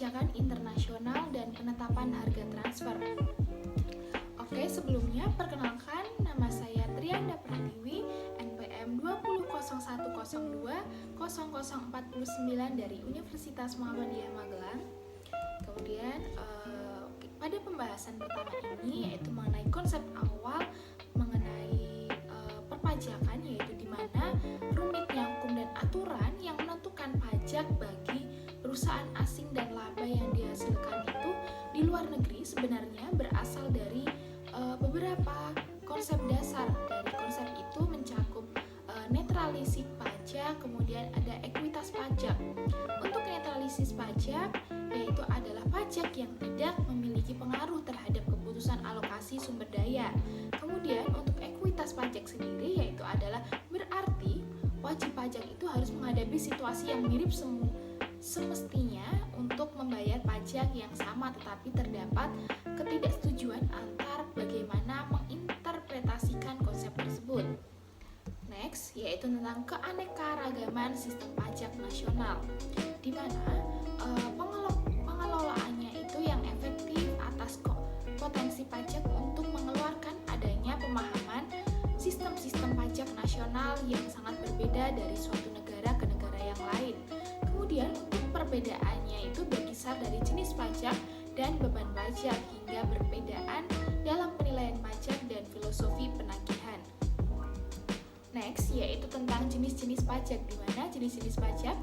perpajakan internasional dan penetapan harga transfer. Oke, sebelumnya perkenalkan, nama saya Trianda Pratiwi, NPM 20.0102.0049 dari Universitas Muhammadiyah Magelang. Kemudian pada pembahasan pertama ini yaitu mengenai konsep awal mengenai perpajakan, yaitu di mana rumitnya hukum dan aturan yang menentukan pajak bagi perusahaan asing dan laba yang dihasilkan itu di luar negeri sebenarnya berasal dari beberapa konsep dasar. Dari konsep itu mencakup netralisis pajak, kemudian ada ekuitas pajak. Untuk netralisis pajak yaitu adalah pajak yang tidak memiliki pengaruh terhadap keputusan alokasi sumber daya. Kemudian untuk ekuitas pajak sendiri yaitu adalah berarti wajib pajak itu harus menghadapi situasi yang mirip semestinya untuk membayar pajak yang sama, tetapi terdapat ketidaksetujuan antar bagaimana menginterpretasikan konsep tersebut. Next, yaitu tentang keanekaragaman sistem pajak nasional, di mana pengelolaannya itu yang efektif atas potensi pajak untuk mengeluarkan adanya pemahaman sistem-sistem pajak nasional yang sangat berbeda dari suatu negara ke negara yang lain. Kemudian untuk perbedaannya itu berkisar dari jenis pajak dan beban pajak hingga perbedaan dalam penilaian pajak dan filosofi penagihan. Next, yaitu tentang jenis-jenis pajak, di mana jenis-jenis pajak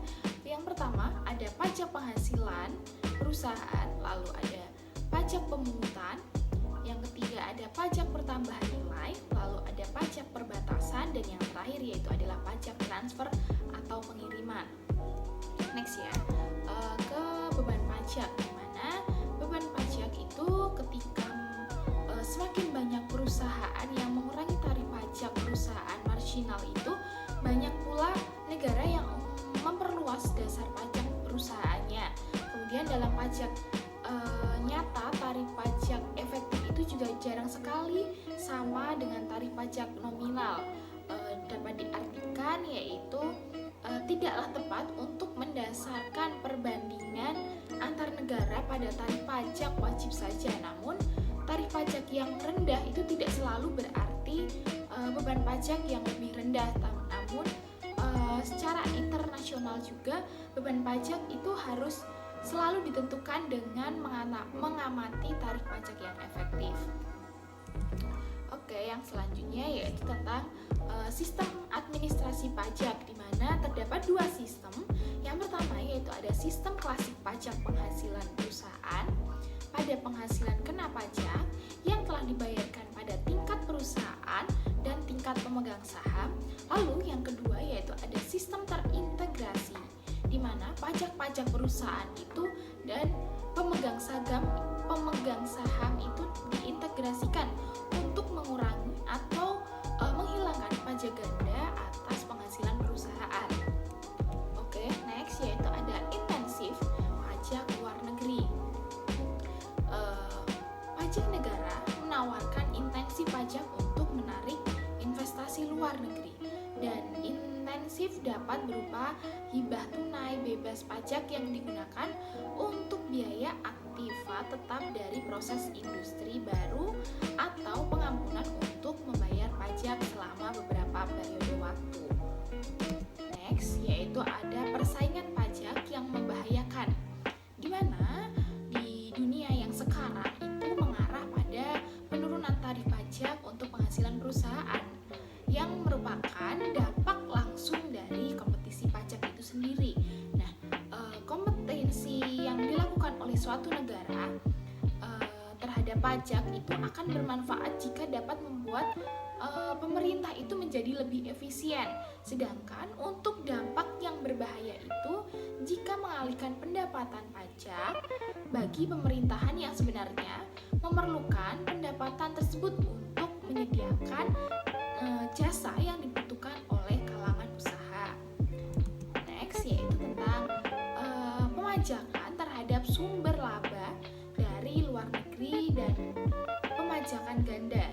yang pertama ada pajak penghasilan perusahaan, lalu ada pajak pemungutan, yang ketiga ada pajak pertambahan nilai, lalu ada pajak perbatasan, dan yang terakhir yaitu adalah pajak transfer atau pengiriman. Next ya, ke beban pajak, di mana beban pajak itu ketika semakin banyak perusahaan yang mengurangi tarif pajak perusahaan marginal itu, banyak pula negara yang memperluas dasar pajak perusahaannya. Kemudian dalam pajak nyata, tarif pajak efektif itu juga jarang sekali sama dengan tarif pajak nominal. Dapat diartikan yaitu tidaklah tepat untuk mendasarkan perbandingan antar negara pada tarif pajak wajib saja. Namun tarif pajak yang rendah itu tidak selalu berarti beban pajak yang lebih rendah. Namun secara internasional juga beban pajak itu harus selalu ditentukan dengan mengamati tarif pajak yang efektif. Oke, yang selanjutnya yaitu tentang sistem administrasi pajak, di mana terdapat dua sistem. Yang pertama yaitu ada sistem klasik pajak penghasilan perusahaan pada penghasilan kena pajak yang telah dibayarkan pada tingkat perusahaan dan tingkat pemegang saham. Lalu yang kedua yaitu ada sistem terintegrasi, di mana pajak-pajak perusahaan itu dan pemegang saham itu diintegrasikan untuk mengurangi atau menghilangkan pajak ganda atas penghasilan perusahaan. Oke, next yaitu ada intensif pajak luar negeri. Pajak negara menawarkan intensif pajak untuk menarik investasi luar negeri, dan intensif dapat berupa hibah tunai bebas pajak yang digunakan untuk biaya aktiva tetap dari proses industri baru atau pengampunan untuk membayar pajak selama beberapa periode waktu. Next, yaitu ada persaingan pajak yang membahayakan, di mana di dunia yang sekarang itu mengarah pada penurunan tarif pajak untuk penghasilan perusahaan yang merupakan dampak langsung dari kompetisi pajak itu sendiri. Nah, kompetisi yang dilakukan oleh suatu negara terhadap pajak itu akan bermanfaat jika dapat membuat pemerintah itu menjadi lebih efisien. Sedangkan untuk dampak yang berbahaya itu jika mengalihkan pendapatan pajak bagi pemerintahan yang sebenarnya memerlukan pendapatan tersebut untuk menyediakan jasa yang dibutuhkan oleh kalangan usaha. Next yaitu tentang pemajakan terhadap sumber laba dari luar negeri dan pemajakan ganda,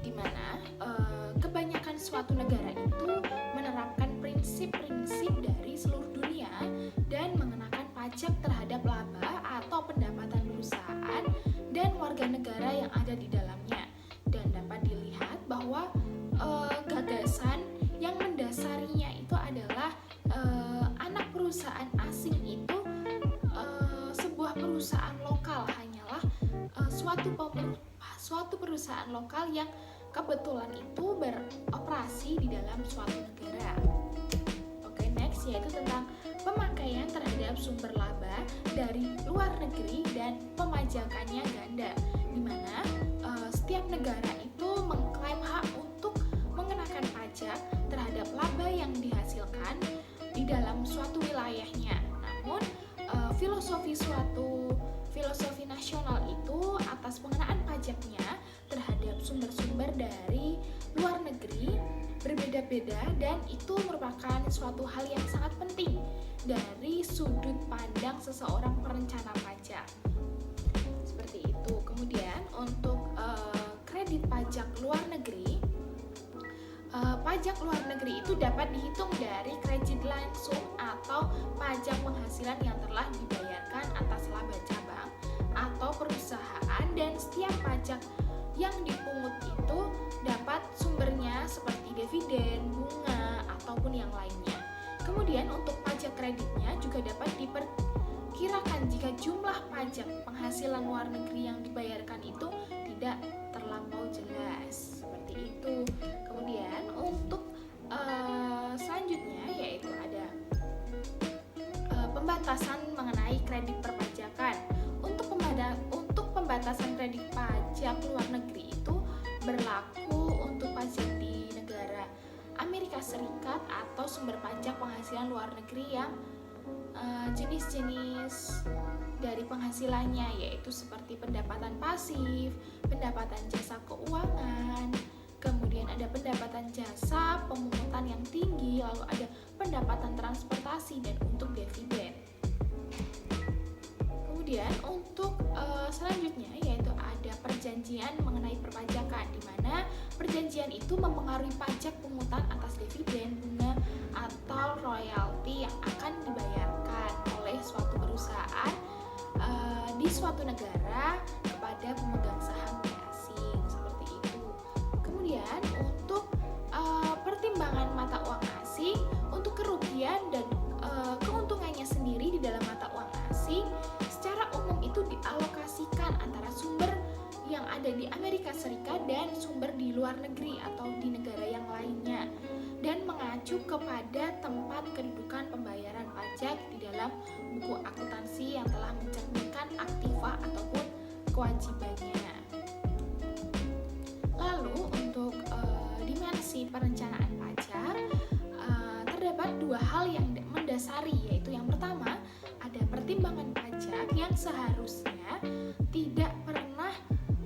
di mana kebanyakan suatu negara itu menerapkan prinsip-prinsip dari seluruh dunia dan mengenakan pajak terhadap asing itu sebuah perusahaan lokal hanyalah suatu perusahaan lokal yang kebetulan itu beroperasi di dalam suatu negara. Oke, next yaitu tentang pemakaian terhadap sumber laba dari luar negeri dan pemajakannya ganda, di mana setiap negara itu mengklaim hak untuk mengenakan pajak terhadap laba yang dihasilkan di dalam suatu wilayahnya. Namun filosofi nasional itu atas pengenaan pajaknya terhadap sumber-sumber dari luar negeri berbeda-beda, dan itu merupakan suatu hal yang sangat penting dari sudut pandang seseorang perencana pajak. Seperti itu. Kemudian untuk kredit pajak luar negeri, pajak luar negeri itu dapat dihitung dari kredit langsung atau pajak penghasilan yang telah dibayarkan atas laba cabang atau perusahaan, dan setiap pajak yang dipungut itu dapat sumbernya seperti dividen, bunga, ataupun yang lainnya. Kemudian untuk pajak kreditnya juga dapat diperkirakan jika jumlah pajak penghasilan luar negeri yang dibayarkan itu tidak terlampau jelas. Seperti itu. Kemudian untuk selanjutnya yaitu ada pembatasan mengenai kredit perpajakan. Untuk pembatasan kredit pajak luar negeri itu berlaku untuk pajak di negara Amerika Serikat atau sumber pajak penghasilan luar negeri yang jenis-jenis dari penghasilannya yaitu seperti pendapatan pasif, pendapatan jasa keuangan, kemudian ada pendapatan jasa pemungutan yang tinggi, lalu ada pendapatan transportasi dan untuk dividen. Kemudian untuk selanjutnya yaitu ada perjanjian mengenai perpajakan, di mana perjanjian itu mempengaruhi pajak pungutan atas dividen, bunga, atau royalti yang akan dibayarkan oleh suatu perusahaan di suatu negara kepada pemegang saham asing. Seperti itu. Kemudian untuk pertimbangan mata uang asing, untuk kerugian dan keuntungannya sendiri di dalam mata uang asing secara umum itu dialokasikan antara sumber yang ada di Amerika Serikat dan sumber di luar negeri atau di negara yang lainnya, dan mengacu kepada tempat kedudukan pembayaran pajak di dalam buku akuntansi yang telah mencerminkan aktiva ataupun kewajibannya. Lalu untuk dimensi perencanaan pajak terdapat dua hal yang mendasari, yaitu yang pertama ada pertimbangan pajak yang seharusnya tidak pernah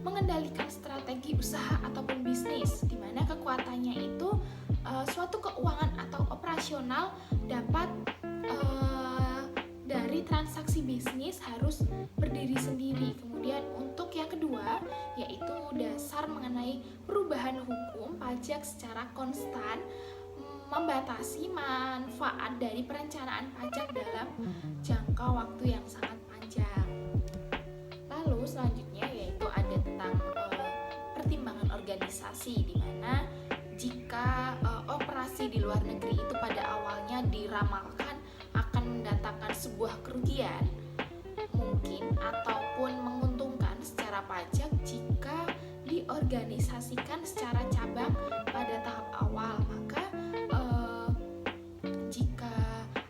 mengendalikan strategi usaha ataupun bisnis, di mana kekuatannya itu suatu keuangan atau operasional dapat dari transaksi bisnis harus berdiri sendiri. Kemudian untuk yang kedua yaitu dasar mengenai perubahan hukum pajak secara konstan membatasi manfaat dari perencanaan pajak dalam jangka waktu yang sangat panjang. Lalu selanjutnya yaitu ada tentang pertimbangan organisasi, di mana jika operasi di luar negeri itu pada awalnya diramalkan akan mendatangkan sebuah kerugian mungkin ataupun menguntungkan secara pajak jika diorganisasikan secara cabang pada tahap awal, maka jika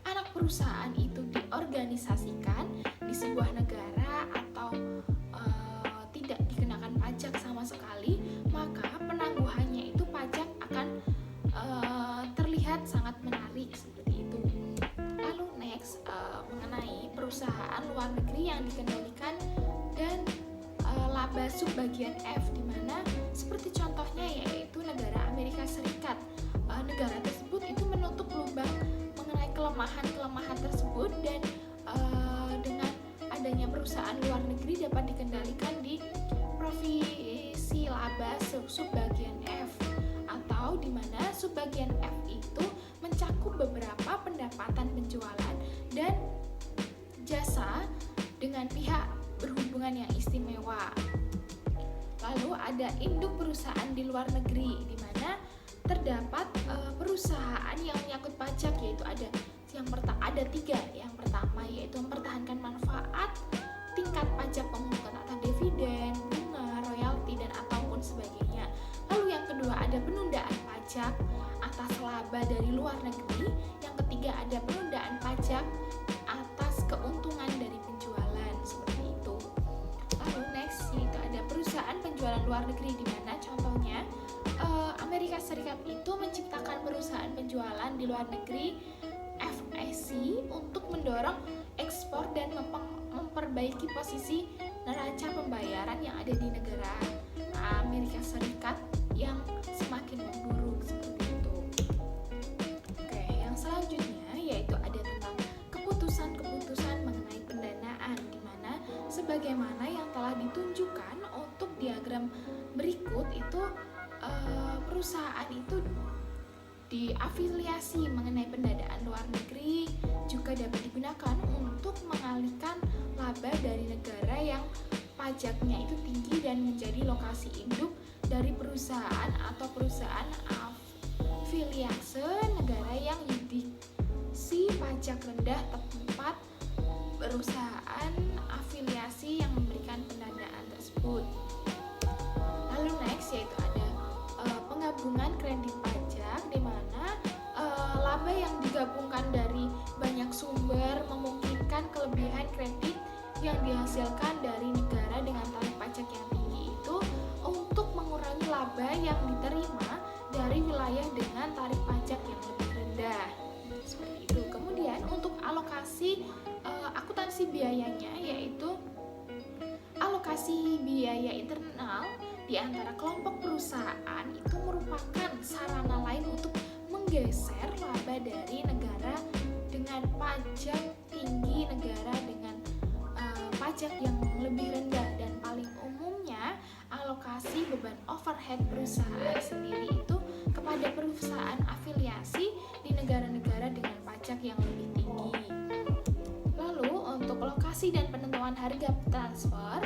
anak perusahaan itu diorganisasikan di sebuah negara atau tidak dikenakan pajak sama sekali, maka penangguhannya itu pajak akan terlihat sangat menarik seperti itu. Lalu next mengenai perusahaan luar negeri yang dikendalikan dan laba subbagian F, di mana seperti contohnya yaitu negara Amerika Serikat. Negara tersebut itu menutup lubang mengenai kelemahan tersebut, dan dengan adanya perusahaan luar negeri dapat dikendalikan di provisi laba subbagian F, atau di mana subbagian F itu mencakup beberapa pendapatan penjualan dan jasa dengan pihak berhubungan yang istimewa. Lalu ada induk perusahaan di luar negeri, di mana terdapat perusahaan yang menyangkut pajak, yaitu ada Ada tiga. Yang pertama yaitu mempertahankan manfaat tingkat pajak pemungutan atau dividen, bunga, royalti, dan ataupun sebagainya. Lalu yang kedua ada penundaan pajak atas laba dari luar negeri. Yang ketiga ada penundaan pajak atas keuntungan dari penjualan, seperti itu. Lalu next yaitu ada perusahaan penjualan luar negeri, di mana contohnya Amerika Serikat itu menciptakan perusahaan penjualan di luar negeri FAC untuk mendorong ekspor dan memperbaiki posisi neraca pembayaran yang ada di negara Amerika Serikat yang semakin memburuk, seperti itu. Oke, yang selanjutnya yaitu ada tentang keputusan-keputusan mengenai pendanaan, di mana sebagaimana yang telah ditunjukkan untuk diagram berikut itu perusahaan itu diafiliasi mengenai pendanaan luar negeri juga dapat digunakan untuk mengalihkan laba dari negara yang pajaknya itu tinggi dan menjadi lokasi induk dari perusahaan atau perusahaan afiliase negara yang yudisi pajak rendah tempat perusahaan afiliasi yang memberikan pendanaan tersebut. Lalu next yaitu ada penggabungan kredit pajak, di mana laba yang digabungkan dari banyak sumber memungkinkan kelebihan kredit yang dihasilkan dari negara dengan tarif pajak yang tinggi itu untuk mengurangi laba yang diterima dari wilayah dengan tarif pajak yang lebih rendah, seperti itu. Kemudian untuk alokasi akuntansi biayanya yaitu alokasi biaya internal di antara kelompok perusahaan itu merupakan sarana lain untuk menggeser laba dari negara dengan pajak tinggi negara dengan pajak yang lebih rendah, dan paling umumnya alokasi beban overhead perusahaan sendiri itu kepada perusahaan afiliasi di negara-negara dengan pajak yang lebih tinggi. Lalu untuk lokasi dan penentuan harga transfer,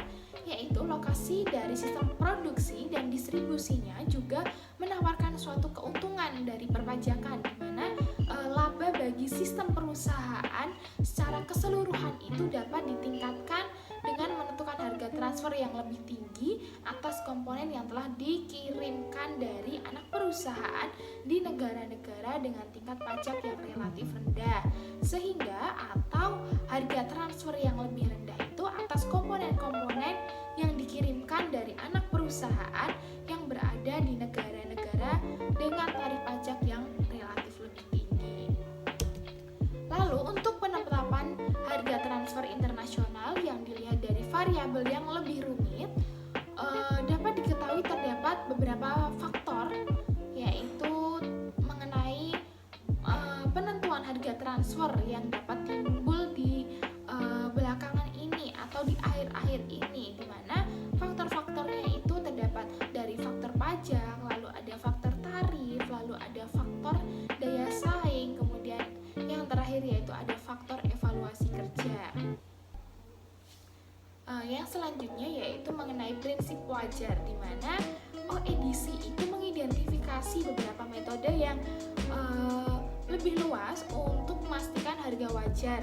yaitu lokasi dari sistem produksi dan distribusinya juga menawarkan suatu keuntungan dari perpajakan, di mana laba bagi sistem perusahaan secara keseluruhan itu dapat ditingkatkan dengan menentukan harga transfer yang lebih tinggi atas komponen yang telah dikirimkan dari anak perusahaan di negara-negara dengan tingkat pajak yang relatif rendah, sehingga atau harga transfer yang lebih rendah itu atas komponen-komponen yang dikirimkan dari anak perusahaan yang berada di negara-negara dengan tarif pajak yang relatif lebih tinggi. Lalu untuk penetapan harga transfer internasional yang dilihat dari variabel yang lebih rumit, dapat diketahui terdapat beberapa faktor, yaitu mengenai penentuan harga transfer yang dapat timbul di belakangan ini atau di akhir-akhir ini, di mana faktor-faktornya itu terdapat dari faktor pajak, lalu ada faktor tarif, lalu ada faktor daya saing, kemudian yang terakhir yaitu ada faktor evaluasi kerja. Yang selanjutnya yaitu mengenai prinsip wajar, di mana OEDC itu mengidentifikasi beberapa metode yang lebih luas untuk memastikan harga wajar,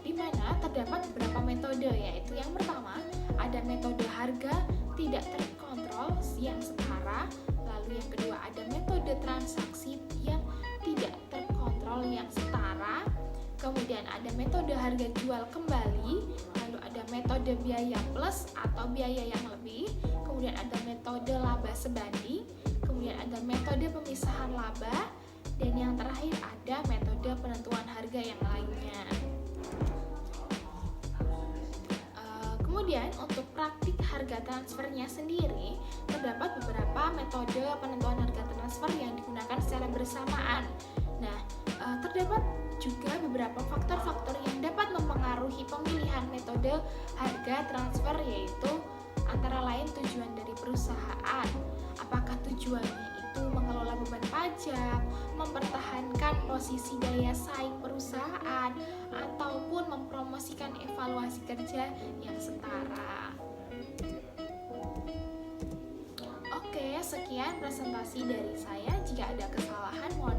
di mana terdapat beberapa metode, yaitu yang pertama ada metode harga tidak terkontrol yang setara, lalu yang kedua ada metode transaksi yang tidak terkontrol yang setara, kemudian ada metode harga jual kembali, lalu ada metode biaya plus atau biaya yang lebih, kemudian ada metode laba sebanding, kemudian ada metode pemisahan laba, dan yang terakhir ada metode penentuan harga yang lainnya. Kemudian untuk praktik harga transfernya sendiri, terdapat beberapa metode penentuan harga transfer yang digunakan secara bersamaan. Nah, terdapat juga beberapa faktor-faktor yang dapat mempengaruhi pemilihan metode harga transfer, yaitu antara lain tujuan dari perusahaan. Apakah tujuannya itu mengelola beban pajak, mempertahankan posisi daya saing perusahaan, ataupun mempromosikan evaluasi kerja yang setara. Oke, sekian presentasi dari saya. Jika ada kesalahan, mohon